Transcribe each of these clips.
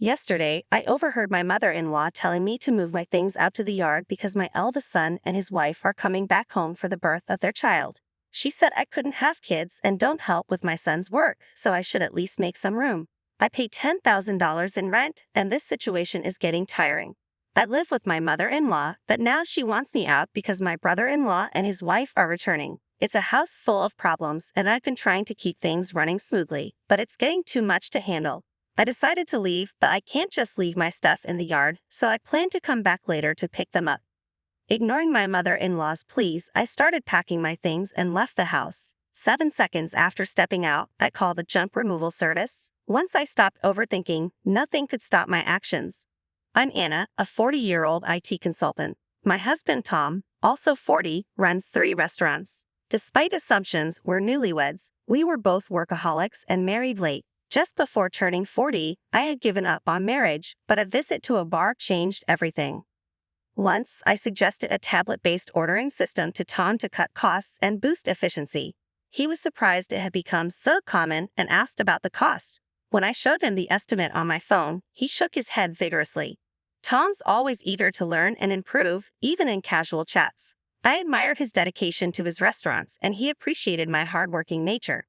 Yesterday, I overheard my mother-in-law telling me to move my things out to the yard because my eldest son and his wife are coming back home for the birth of their child. She said I couldn't have kids and don't help with my son's work, so I should at least make some room. I pay $10,000 in rent, and this situation is getting tiring. I live with my mother-in-law, but now she wants me out because my brother-in-law and his wife are returning. It's a house full of problems, and I've been trying to keep things running smoothly, but it's getting too much to handle. I decided to leave, but I can't just leave my stuff in the yard, so I plan to come back later to pick them up. Ignoring my mother-in-law's pleas, I started packing my things and left the house. 7 seconds after stepping out, I called the junk removal service. Once I stopped overthinking, nothing could stop my actions. I'm Anna, a 40-year-old IT consultant. My husband Tom, also 40, runs 3 restaurants. Despite assumptions we're newlyweds, we were both workaholics and married late. Just before turning 40, I had given up on marriage, but a visit to a bar changed everything. Once, I suggested a tablet-based ordering system to Tom to cut costs and boost efficiency. He was surprised it had become so common and asked about the cost. When I showed him the estimate on my phone, he shook his head vigorously. Tom's always eager to learn and improve, even in casual chats. I admired his dedication to his restaurants, and he appreciated my hardworking nature.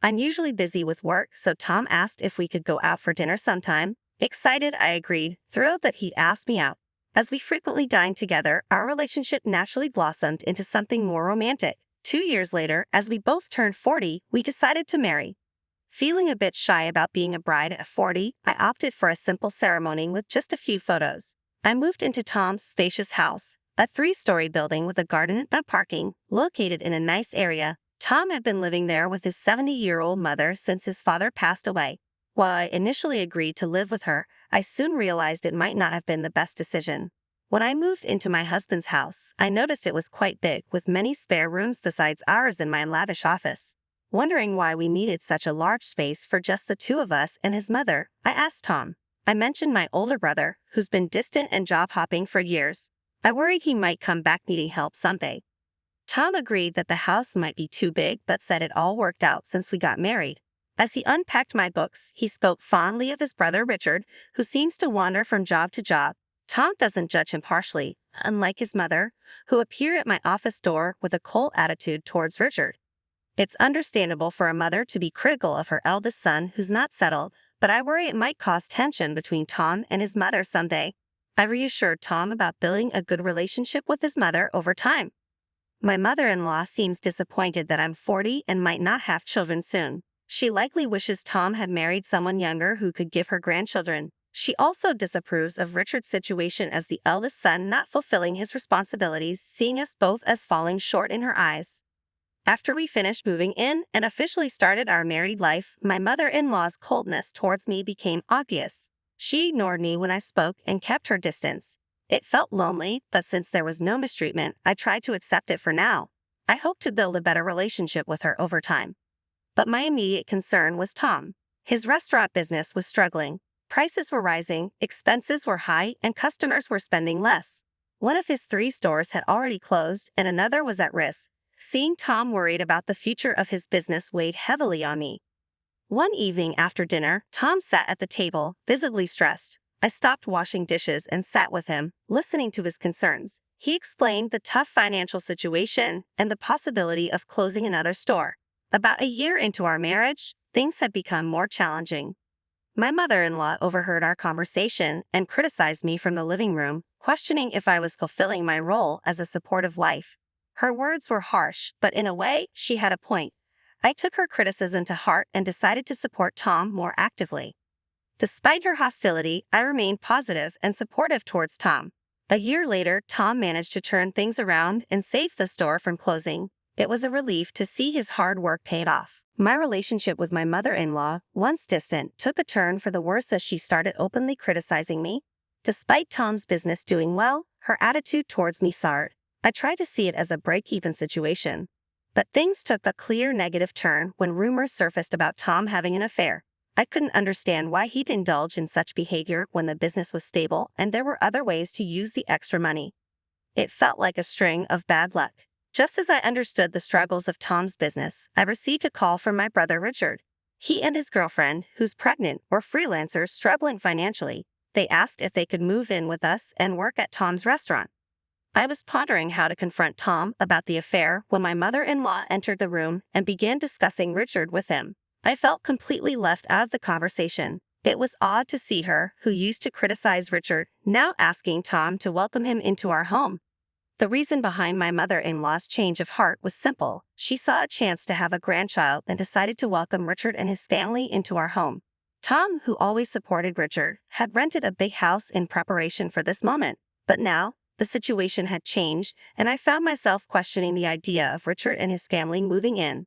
I'm usually busy with work, so Tom asked if we could go out for dinner sometime. Excited, I agreed, thrilled that he'd asked me out. As we frequently dined together, our relationship naturally blossomed into something more romantic. 2 years later, as we both turned 40, we decided to marry. Feeling a bit shy about being a bride at 40, I opted for a simple ceremony with just a few photos. I moved into Tom's spacious house, a 3-story building with a garden and parking, located in a nice area. Tom had been living there with his 70-year-old mother since his father passed away. While I initially agreed to live with her, I soon realized it might not have been the best decision. When I moved into my husband's house, I noticed it was quite big, with many spare rooms besides ours in my lavish office. Wondering why we needed such a large space for just the 2 of us and his mother, I asked Tom. I mentioned my older brother, who's been distant and job-hopping for years. I worried he might come back needing help someday. Tom agreed that the house might be too big, but said it all worked out since we got married. As he unpacked my books, he spoke fondly of his brother Richard, who seems to wander from job to job. Tom doesn't judge him harshly, unlike his mother, who appeared at my office door with a cold attitude towards Richard. It's understandable for a mother to be critical of her eldest son who's not settled, but I worry it might cause tension between Tom and his mother someday. I reassured Tom about building a good relationship with his mother over time. My mother-in-law seems disappointed that I'm 40 and might not have children soon. She likely wishes Tom had married someone younger who could give her grandchildren. She also disapproves of Richard's situation as the eldest son not fulfilling his responsibilities, seeing us both as falling short in her eyes. After we finished moving in and officially started our married life, my mother-in-law's coldness towards me became obvious. She ignored me when I spoke and kept her distance. It felt lonely, but since there was no mistreatment, I tried to accept it for now. I hoped to build a better relationship with her over time. But my immediate concern was Tom. His restaurant business was struggling. Prices were rising, expenses were high, and customers were spending less. One of his 3 stores had already closed, and another was at risk. Seeing Tom worried about the future of his business weighed heavily on me. One evening after dinner, Tom sat at the table, visibly stressed. I stopped washing dishes and sat with him, listening to his concerns. He explained the tough financial situation and the possibility of closing another store. About a year into our marriage, things had become more challenging. My mother-in-law overheard our conversation and criticized me from the living room, questioning if I was fulfilling my role as a supportive wife. Her words were harsh, but in a way, she had a point. I took her criticism to heart and decided to support Tom more actively. Despite her hostility, I remained positive and supportive towards Tom. A year later, Tom managed to turn things around and save the store from closing. It was a relief to see his hard work paid off. My relationship with my mother-in-law, once distant, took a turn for the worse as she started openly criticizing me. Despite Tom's business doing well, her attitude towards me soured. I tried to see it as a break-even situation. But things took a clear negative turn when rumors surfaced about Tom having an affair. I couldn't understand why he'd indulge in such behavior when the business was stable and there were other ways to use the extra money. It felt like a string of bad luck. Just as I understood the struggles of Tom's business, I received a call from my brother Richard. He and his girlfriend, who's pregnant, were freelancers struggling financially. They asked if they could move in with us and work at Tom's restaurant. I was pondering how to confront Tom about the affair when my mother-in-law entered the room and began discussing Richard with him. I felt completely left out of the conversation. It was odd to see her, who used to criticize Richard, now asking Tom to welcome him into our home. The reason behind my mother-in-law's change of heart was simple. She saw a chance to have a grandchild and decided to welcome Richard and his family into our home. Tom, who always supported Richard, had rented a big house in preparation for this moment. But now, the situation had changed, and I found myself questioning the idea of Richard and his family moving in.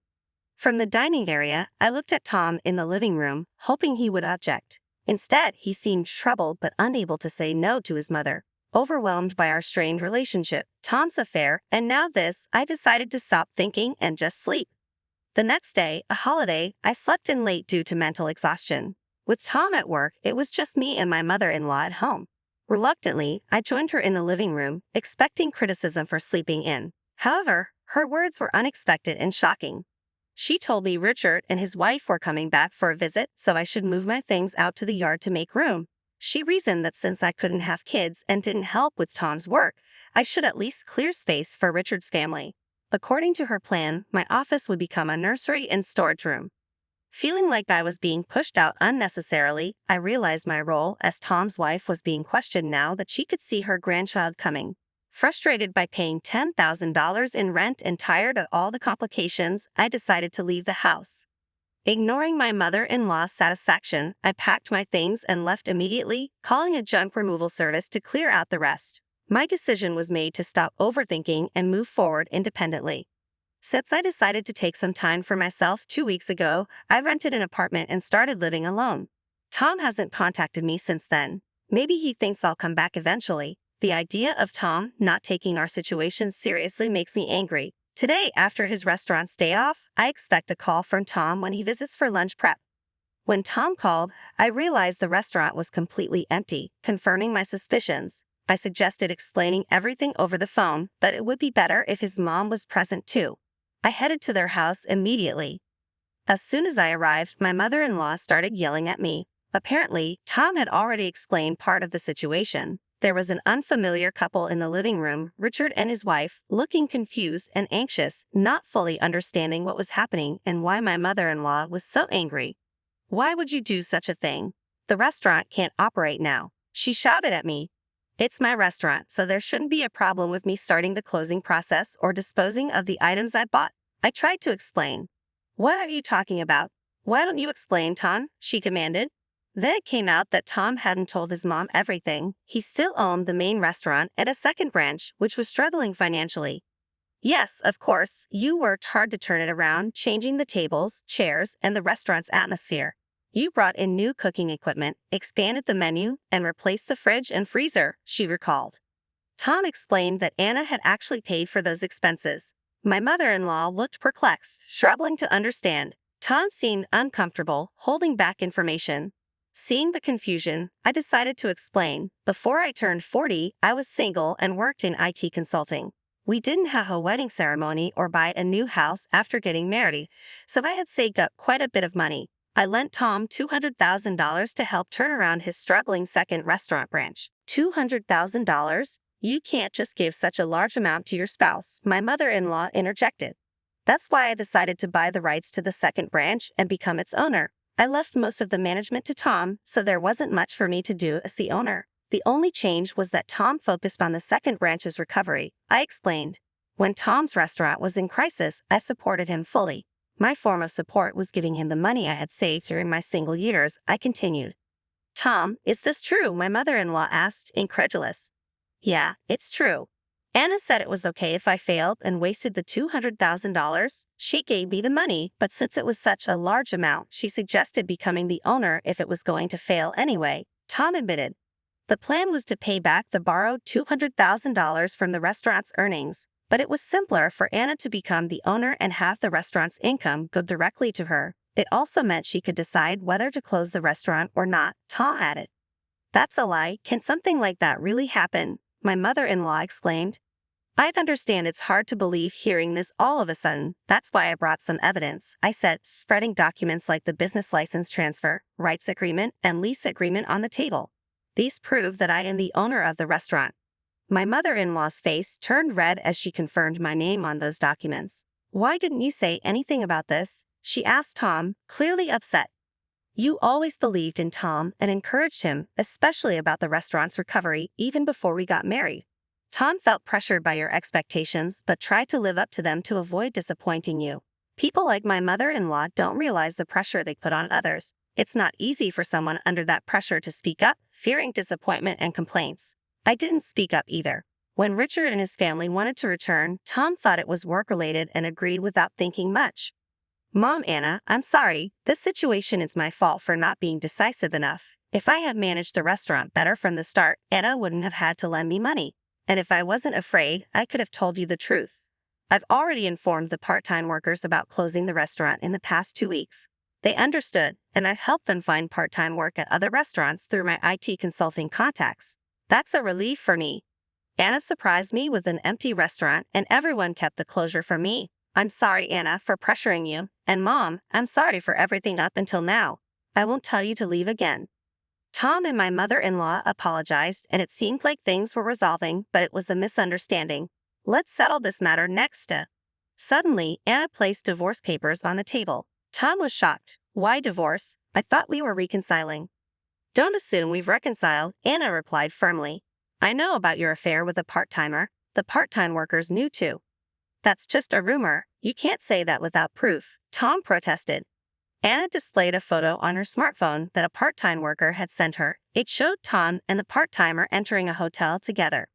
From the dining area, I looked at Tom in the living room, hoping he would object. Instead, he seemed troubled but unable to say no to his mother. Overwhelmed by our strained relationship, Tom's affair, and now this, I decided to stop thinking and just sleep. The next day, a holiday, I slept in late due to mental exhaustion. With Tom at work, it was just me and my mother-in-law at home. Reluctantly, I joined her in the living room, expecting criticism for sleeping in. However, her words were unexpected and shocking. She told me Richard and his wife were coming back for a visit, so I should move my things out to the yard to make room. She reasoned that since I couldn't have kids and didn't help with Tom's work, I should at least clear space for Richard's family. According to her plan, my office would become a nursery and storage room. Feeling like I was being pushed out unnecessarily, I realized my role as Tom's wife was being questioned now that she could see her grandchild coming. Frustrated by paying $10,000 in rent and tired of all the complications, I decided to leave the house. Ignoring my mother-in-law's satisfaction, I packed my things and left immediately, calling a junk removal service to clear out the rest. My decision was made to stop overthinking and move forward independently. Since I decided to take some time for myself 2 weeks ago, I rented an apartment and started living alone. Tom hasn't contacted me since then. Maybe he thinks I'll come back eventually. The idea of Tom not taking our situation seriously makes me angry. Today, after his restaurant's day off, I expect a call from Tom when he visits for lunch prep. When Tom called, I realized the restaurant was completely empty, confirming my suspicions. I suggested explaining everything over the phone, but it would be better if his mom was present too. I headed to their house immediately. As soon as I arrived, my mother-in-law started yelling at me. Apparently, Tom had already explained part of the situation. There was an unfamiliar couple in the living room, Richard and his wife, looking confused and anxious, not fully understanding what was happening and why my mother-in-law was so angry. "Why would you do such a thing? The restaurant can't operate now," she shouted at me. "It's my restaurant, so there shouldn't be a problem with me starting the closing process or disposing of the items I bought." I tried to explain. "What are you talking about? Why don't you explain, Tom?" she commanded. Then it came out that Tom hadn't told his mom everything. He still owned the main restaurant and a second branch, which was struggling financially. "Yes, of course, you worked hard to turn it around, changing the tables, chairs, and the restaurant's atmosphere. You brought in new cooking equipment, expanded the menu, and replaced the fridge and freezer," she recalled. Tom explained that Anna had actually paid for those expenses. My mother-in-law looked perplexed, struggling to understand. Tom seemed uncomfortable, holding back information. Seeing the confusion, I decided to explain. Before I turned 40, I was single and worked in IT consulting. We didn't have a wedding ceremony or buy a new house after getting married, so I had saved up quite a bit of money. I lent Tom $200,000 to help turn around his struggling second restaurant branch. $200,000? You can't just give such a large amount to your spouse, my mother-in-law interjected. That's why I decided to buy the rights to the second branch and become its owner. I left most of the management to Tom, so there wasn't much for me to do as the owner. The only change was that Tom focused on the second branch's recovery, I explained. When Tom's restaurant was in crisis, I supported him fully. My form of support was giving him the money I had saved during my single years, I continued. "Tom, is this true?" my mother-in-law asked, incredulous. "Yeah, it's true. Anna said it was okay if I failed and wasted the $200,000. She gave me the money, but since it was such a large amount, she suggested becoming the owner if it was going to fail anyway," Tom admitted. The plan was to pay back the borrowed $200,000 from the restaurant's earnings, but it was simpler for Anna to become the owner and have the restaurant's income go directly to her. It also meant she could decide whether to close the restaurant or not, Tom added. "That's a lie. Can something like that really happen?" my mother-in-law exclaimed. I'd understand it's hard to believe hearing this all of a sudden. That's why I brought some evidence, I said, spreading documents like the business license transfer, rights agreement, and lease agreement on the table. These prove that I am the owner of the restaurant. My mother-in-law's face turned red as she confirmed my name on those documents. Why didn't you say anything about this? She asked Tom, clearly upset. You always believed in Tom and encouraged him, especially about the restaurant's recovery, even before we got married. Tom felt pressured by your expectations but tried to live up to them to avoid disappointing you. People like my mother-in-law don't realize the pressure they put on others. It's not easy for someone under that pressure to speak up, fearing disappointment and complaints. I didn't speak up either. When Richard and his family wanted to return, Tom thought it was work-related and agreed without thinking much. Mom, Anna, I'm sorry. This situation is my fault for not being decisive enough. If I had managed the restaurant better from the start, Anna wouldn't have had to lend me money. And if I wasn't afraid, I could have told you the truth. I've already informed the part-time workers about closing the restaurant in the past 2 weeks. They understood, and I've helped them find part-time work at other restaurants through my IT consulting contacts. That's a relief for me. Anna surprised me with an empty restaurant, and everyone kept the closure from me. I'm sorry, Anna, for pressuring you. And Mom, I'm sorry for everything up until now. I won't tell you to leave again. Tom and my mother-in-law apologized, and it seemed like things were resolving, but it was a misunderstanding. Let's settle this matter next. Suddenly, Anna placed divorce papers on the table. Tom was shocked. Why divorce? I thought we were reconciling. Don't assume we've reconciled, Anna replied firmly. I know about your affair with a part-timer. The part-time workers knew too. That's just a rumor. You can't say that without proof, Tom protested. Anna displayed a photo on her smartphone that a part-time worker had sent her. It showed Tom and the part-timer entering a hotel together.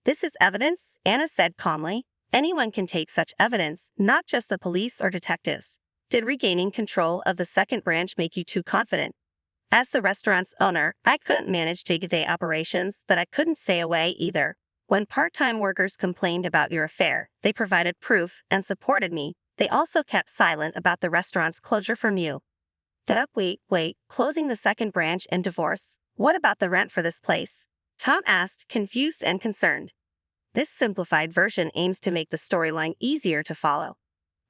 This is evidence, Anna said calmly. Anyone can take such evidence, not just the police or detectives. Did regaining control of the second branch make you too confident? As the restaurant's owner, I couldn't manage day-to-day operations, but I couldn't stay away either. When part-time workers complained about your affair, they provided proof and supported me. They also kept silent about the restaurant's closure from you. Wait, closing the second branch and divorce? What about the rent for this place? Tom asked, confused and concerned. This simplified version aims to make the storyline easier to follow.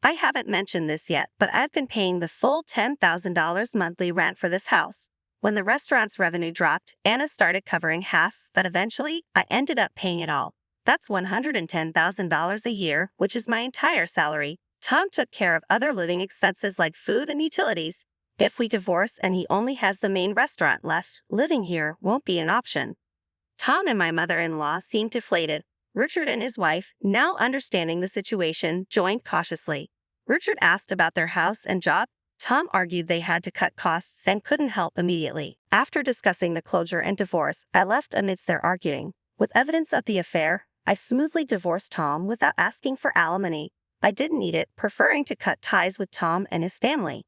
I haven't mentioned this yet, but I've been paying the full $10,000 monthly rent for this house. When the restaurant's revenue dropped, Anna started covering half, but eventually, I ended up paying it all. That's $110,000 a year, which is my entire salary. Tom took care of other living expenses like food and utilities. If we divorce and he only has the main restaurant left, living here won't be an option. Tom and my mother-in-law seemed deflated. Richard and his wife, now understanding the situation, joined cautiously. Richard asked about their house and job. Tom argued they had to cut costs and couldn't help immediately. After discussing the closure and divorce, I left amidst their arguing. With evidence of the affair, I smoothly divorced Tom without asking for alimony. I didn't need it, preferring to cut ties with Tom and his family.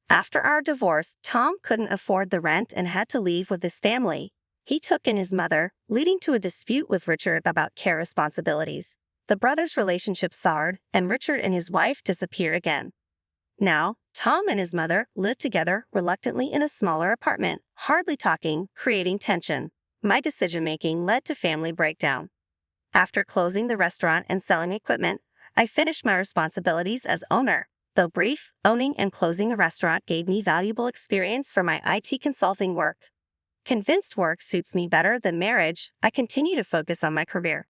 After our divorce, Tom couldn't afford the rent and had to leave with his family. He took in his mother, leading to a dispute with Richard about care responsibilities. The brothers' relationship soured, and Richard and his wife disappeared again. Now, Tom and his mother lived together reluctantly in a smaller apartment, hardly talking, creating tension. My decision-making led to family breakdown. After closing the restaurant and selling equipment, I finished my responsibilities as owner. Though brief, owning and closing a restaurant gave me valuable experience for my IT consulting work. Convinced work suits me better than marriage, I continue to focus on my career.